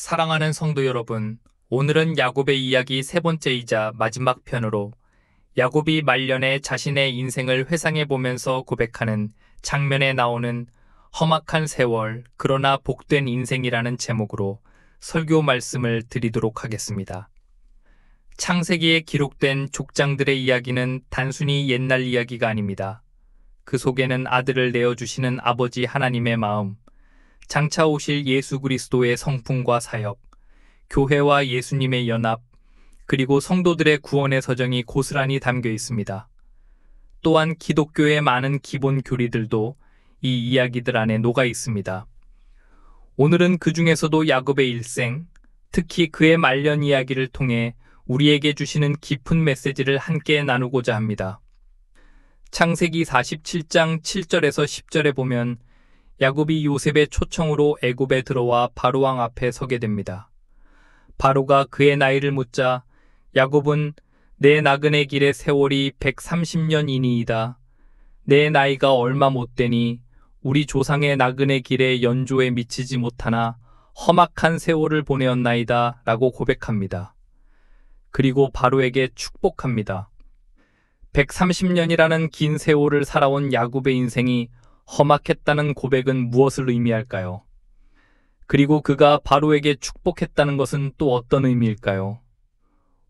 사랑하는 성도 여러분, 오늘은 야곱의 이야기 세 번째이자 마지막 편으로 야곱이 말년에 자신의 인생을 회상해 보면서 고백하는 장면에 나오는 험악한 세월, 그러나 복된 인생이라는 제목으로 설교 말씀을 드리도록 하겠습니다. 창세기에 기록된 족장들의 이야기는 단순히 옛날 이야기가 아닙니다. 그 속에는 아들을 내어주시는 아버지 하나님의 마음, 장차 오실 예수 그리스도의 성품과 사역, 교회와 예수님의 연합, 그리고 성도들의 구원의 서정이 고스란히 담겨 있습니다. 또한 기독교의 많은 기본 교리들도 이 이야기들 안에 녹아 있습니다. 오늘은 그 중에서도 야곱의 일생, 특히 그의 말년 이야기를 통해 우리에게 주시는 깊은 메시지를 함께 나누고자 합니다. 창세기 47장 7절에서 10절에 보면 야곱이 요셉의 초청으로 애굽에 들어와 바로왕 앞에 서게 됩니다. 바로가 그의 나이를 묻자 야곱은 내 나그네 길의 세월이 130년이니이다. 내 나이가 얼마 못 되니 우리 조상의 나그네 길의 연조에 미치지 못하나 험악한 세월을 보내었나이다 라고 고백합니다. 그리고 바로에게 축복합니다. 130년이라는 긴 세월을 살아온 야곱의 인생이 험악했다는 고백은 무엇을 의미할까요? 그리고 그가 바로에게 축복했다는 것은 또 어떤 의미일까요?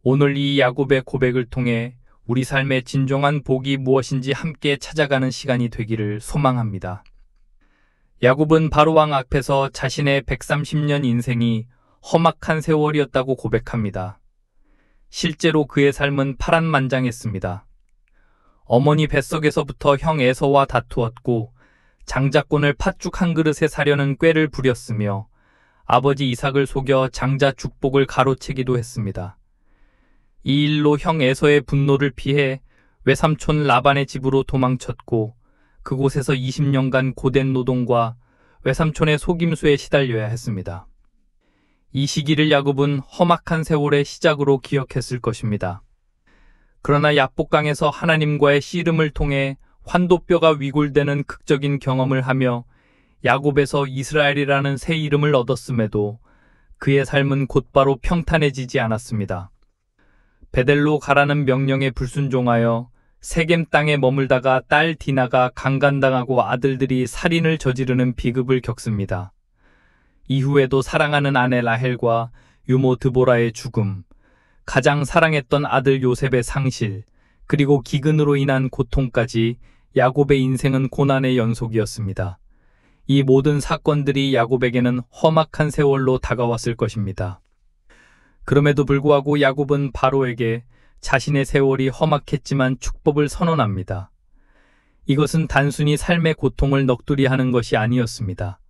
오늘 이 야곱의 고백을 통해 우리 삶의 진정한 복이 무엇인지 함께 찾아가는 시간이 되기를 소망합니다. 야곱은 바로왕 앞에서 자신의 130년 인생이 험악한 세월이었다고 고백합니다. 실제로 그의 삶은 파란만장했습니다. 어머니 뱃속에서부터 형 에서와 다투었고 장자권을 팥죽 한 그릇에 사려는 꾀를 부렸으며 아버지 이삭을 속여 장자 죽복을 가로채기도 했습니다. 이 일로 형 에서의 분노를 피해 외삼촌 라반의 집으로 도망쳤고 그곳에서 20년간 고된 노동과 외삼촌의 속임수에 시달려야 했습니다. 이 시기를 야곱은 험악한 세월의 시작으로 기억했을 것입니다. 그러나 야복강에서 하나님과의 씨름을 통해 환도뼈가 위골되는 극적인 경험을 하며 야곱에서 이스라엘이라는 새 이름을 얻었음에도 그의 삶은 곧바로 평탄해지지 않았습니다. 베델로 가라는 명령에 불순종하여 세겜 땅에 머물다가 딸 디나가 강간당하고 아들들이 살인을 저지르는 비극을 겪습니다. 이후에도 사랑하는 아내 라헬과 유모 드보라의 죽음, 가장 사랑했던 아들 요셉의 상실, 그리고 기근으로 인한 고통까지 야곱의 인생은 고난의 연속이었습니다. 이 모든 사건들이 야곱에게는 험악한 세월로 다가왔을 것입니다. 그럼에도 불구하고 야곱은 바로에게 자신의 세월이 험악했지만 축복을 선언합니다. 이것은 단순히 삶의 고통을 넋두리하는 것이 아니었습니다.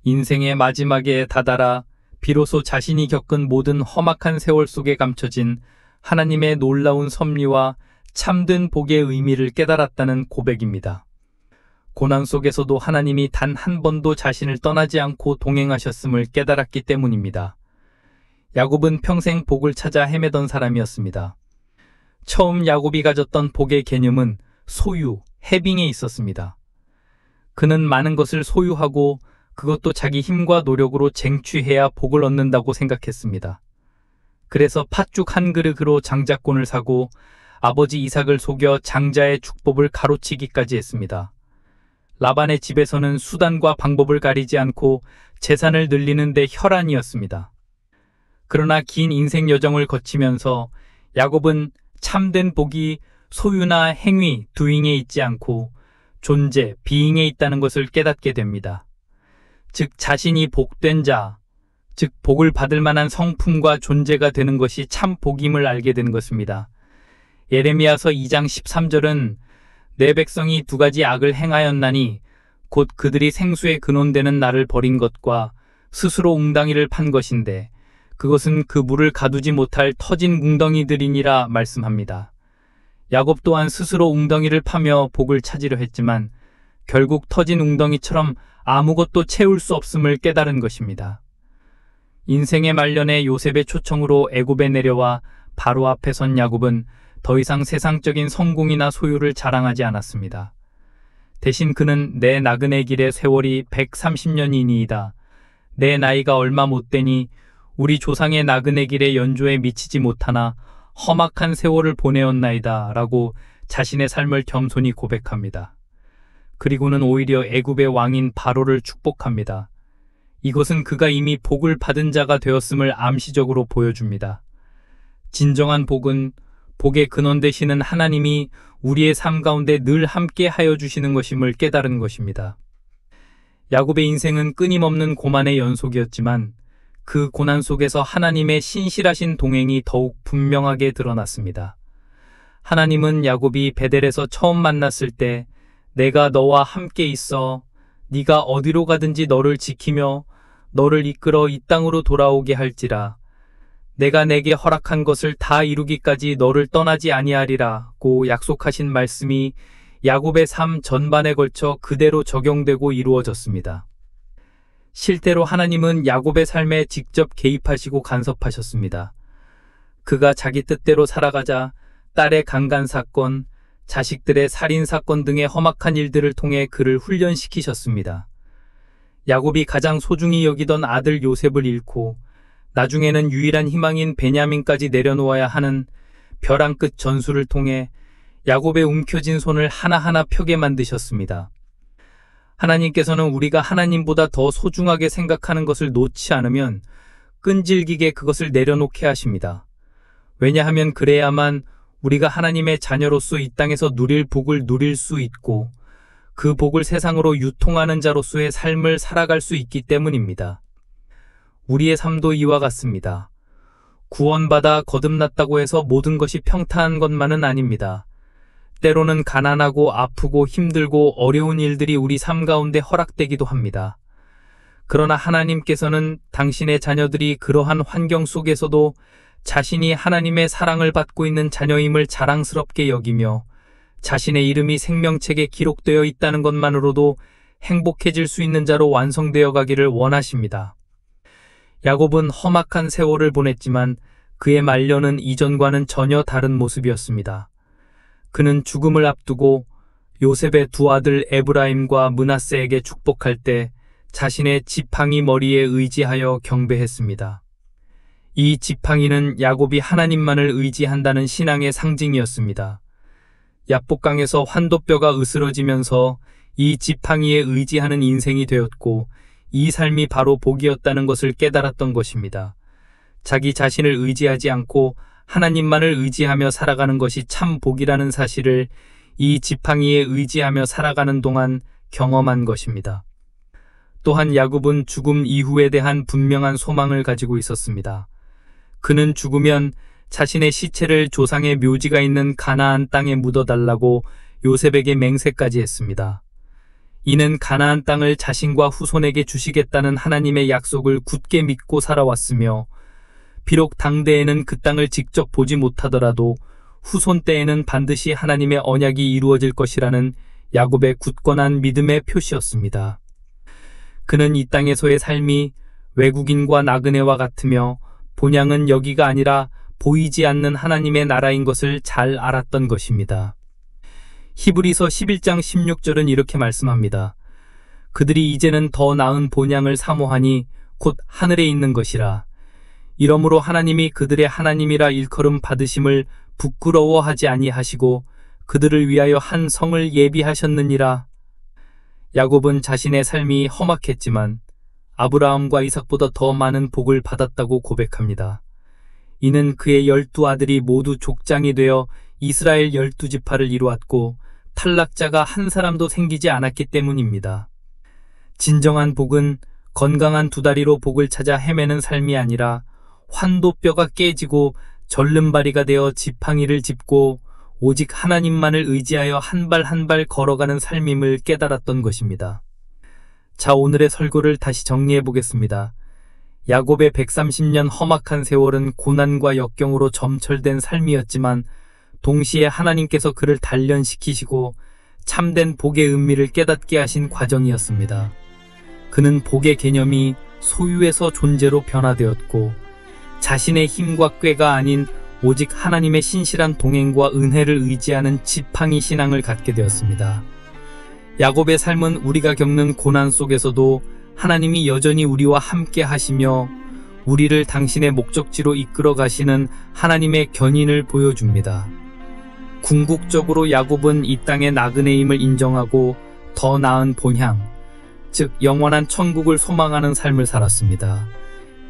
인생의 마지막에 다다라 비로소 자신이 겪은 모든 험악한 세월 속에 감춰진 하나님의 놀라운 섭리와 참된 복의 의미를 깨달았다는 고백입니다. 고난 속에서도 하나님이 단 한 번도 자신을 떠나지 않고 동행하셨음을 깨달았기 때문입니다. 야곱은 평생 복을 찾아 헤매던 사람이었습니다. 처음 야곱이 가졌던 복의 개념은 소유, 해빙에 있었습니다. 그는 많은 것을 소유하고 그것도 자기 힘과 노력으로 쟁취해야 복을 얻는다고 생각했습니다. 그래서 팥죽 한 그릇으로 장자권을 사고 아버지 이삭을 속여 장자의 축복을 가로치기까지 했습니다. 라반의 집에서는 수단과 방법을 가리지 않고 재산을 늘리는 데 혈안이었습니다. 그러나 긴 인생 여정을 거치면서 야곱은 참된 복이 소유나 행위, 두잉에 있지 않고 존재, 비잉에 있다는 것을 깨닫게 됩니다. 즉 자신이 복된 자, 즉 복을 받을 만한 성품과 존재가 되는 것이 참 복임을 알게 된 것입니다. 예레미야서 2장 13절은 내 백성이 두 가지 악을 행하였나니 곧 그들이 생수에 근원되는 나를 버린 것과 스스로 웅덩이를 판 것인데 그것은 그 물을 가두지 못할 터진 웅덩이들이니라 말씀합니다. 야곱 또한 스스로 웅덩이를 파며 복을 찾으려 했지만 결국 터진 웅덩이처럼 아무것도 채울 수 없음을 깨달은 것입니다. 인생의 말년에 요셉의 초청으로 애굽에 내려와 바로 앞에 선 야곱은 더 이상 세상적인 성공이나 소유를 자랑하지 않았습니다. 대신 그는 내 나그네 길의 세월이 130년이니이다. 내 나이가 얼마 못 되니 우리 조상의 나그네 길에 연조에 미치지 못하나 험악한 세월을 보내었나이다 라고 자신의 삶을 겸손히 고백합니다. 그리고는 오히려 애굽의 왕인 바로를 축복합니다. 이것은 그가 이미 복을 받은 자가 되었음을 암시적으로 보여줍니다. 진정한 복은 복의 근원 되시는 하나님이 우리의 삶 가운데 늘 함께 하여 주시는 것임을 깨달은 것입니다. 야곱의 인생은 끊임없는 고난의 연속이었지만 그 고난 속에서 하나님의 신실하신 동행이 더욱 분명하게 드러났습니다. 하나님은 야곱이 베델에서 처음 만났을 때 내가 너와 함께 있어 네가 어디로 가든지 너를 지키며 너를 이끌어 이 땅으로 돌아오게 할지라 내가 내게 허락한 것을 다 이루기까지 너를 떠나지 아니하리라고 약속하신 말씀이 야곱의 삶 전반에 걸쳐 그대로 적용되고 이루어졌습니다. 실제로 하나님은 야곱의 삶에 직접 개입하시고 간섭하셨습니다. 그가 자기 뜻대로 살아가자 딸의 강간 사건, 자식들의 살인 사건 등의 험악한 일들을 통해 그를 훈련시키셨습니다. 야곱이 가장 소중히 여기던 아들 요셉을 잃고 나중에는 유일한 희망인 베냐민까지 내려놓아야 하는 벼랑 끝 전술을 통해 야곱의 움켜진 손을 하나하나 펴게 만드셨습니다. 하나님께서는 우리가 하나님보다 더 소중하게 생각하는 것을 놓지 않으면 끈질기게 그것을 내려놓게 하십니다. 왜냐하면 그래야만 우리가 하나님의 자녀로서 이 땅에서 누릴 복을 누릴 수 있고 그 복을 세상으로 유통하는 자로서의 삶을 살아갈 수 있기 때문입니다. 우리의 삶도 이와 같습니다. 구원받아 거듭났다고 해서 모든 것이 평탄한 것만은 아닙니다. 때로는 가난하고 아프고 힘들고 어려운 일들이 우리 삶 가운데 허락되기도 합니다. 그러나 하나님께서는 당신의 자녀들이 그러한 환경 속에서도 자신이 하나님의 사랑을 받고 있는 자녀임을 자랑스럽게 여기며 자신의 이름이 생명책에 기록되어 있다는 것만으로도 행복해질 수 있는 자로 완성되어 가기를 원하십니다. 야곱은 험악한 세월을 보냈지만 그의 말년은 이전과는 전혀 다른 모습이었습니다. 그는 죽음을 앞두고 요셉의 두 아들 에브라임과 므낫세에게 축복할 때 자신의 지팡이 머리에 의지하여 경배했습니다. 이 지팡이는 야곱이 하나님만을 의지한다는 신앙의 상징이었습니다. 야복강에서 환도뼈가 으스러지면서 이 지팡이에 의지하는 인생이 되었고 이 삶이 바로 복이었다는 것을 깨달았던 것입니다. 자기 자신을 의지하지 않고 하나님만을 의지하며 살아가는 것이 참 복이라는 사실을 이 지팡이에 의지하며 살아가는 동안 경험한 것입니다. 또한 야곱은 죽음 이후에 대한 분명한 소망을 가지고 있었습니다. 그는 죽으면 자신의 시체를 조상의 묘지가 있는 가나안 땅에 묻어달라고 요셉에게 맹세까지 했습니다. 이는 가나안 땅을 자신과 후손에게 주시겠다는 하나님의 약속을 굳게 믿고 살아왔으며 비록 당대에는 그 땅을 직접 보지 못하더라도 후손 때에는 반드시 하나님의 언약이 이루어질 것이라는 야곱의 굳건한 믿음의 표시였습니다. 그는 이 땅에서의 삶이 외국인과 나그네와 같으며 본향은 여기가 아니라 보이지 않는 하나님의 나라인 것을 잘 알았던 것입니다. 히브리서 11장 16절은 이렇게 말씀합니다. 그들이 이제는 더 나은 본향을 사모하니 곧 하늘에 있는 것이라. 이러므로 하나님이 그들의 하나님이라 일컬음 받으심을 부끄러워하지 아니하시고 그들을 위하여 한 성을 예비하셨느니라. 야곱은 자신의 삶이 험악했지만 아브라함과 이삭보다 더 많은 복을 받았다고 고백합니다. 이는 그의 12아들이 모두 족장이 되어 이스라엘 12지파를 이루었고 탈락자가 한 사람도 생기지 않았기 때문입니다. 진정한 복은 건강한 두 다리로 복을 찾아 헤매는 삶이 아니라 환도뼈가 깨지고 절름발이가 되어 지팡이를 짚고 오직 하나님만을 의지하여 한 발 한 발 걸어가는 삶임을 깨달았던 것입니다. 자, 오늘의 설교를 다시 정리해 보겠습니다. 야곱의 130년 험악한 세월은 고난과 역경으로 점철된 삶이었지만 동시에 하나님께서 그를 단련시키시고 참된 복의 의미를 깨닫게 하신 과정이었습니다. 그는 복의 개념이 소유에서 존재로 변화되었고 자신의 힘과 꾀가 아닌 오직 하나님의 신실한 동행과 은혜를 의지하는 지팡이 신앙을 갖게 되었습니다. 야곱의 삶은 우리가 겪는 고난 속에서도 하나님이 여전히 우리와 함께 하시며 우리를 당신의 목적지로 이끌어 가시는 하나님의 견인을 보여줍니다. 궁극적으로 야곱은 이 땅의 나그네임을 인정하고 더 나은 본향, 즉 영원한 천국을 소망하는 삶을 살았습니다.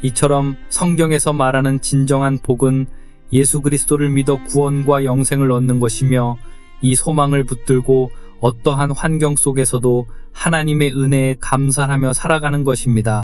이처럼 성경에서 말하는 진정한 복은 예수 그리스도를 믿어 구원과 영생을 얻는 것이며, 이 소망을 붙들고 어떠한 환경 속에서도 하나님의 은혜에 감사하며 살아가는 것입니다.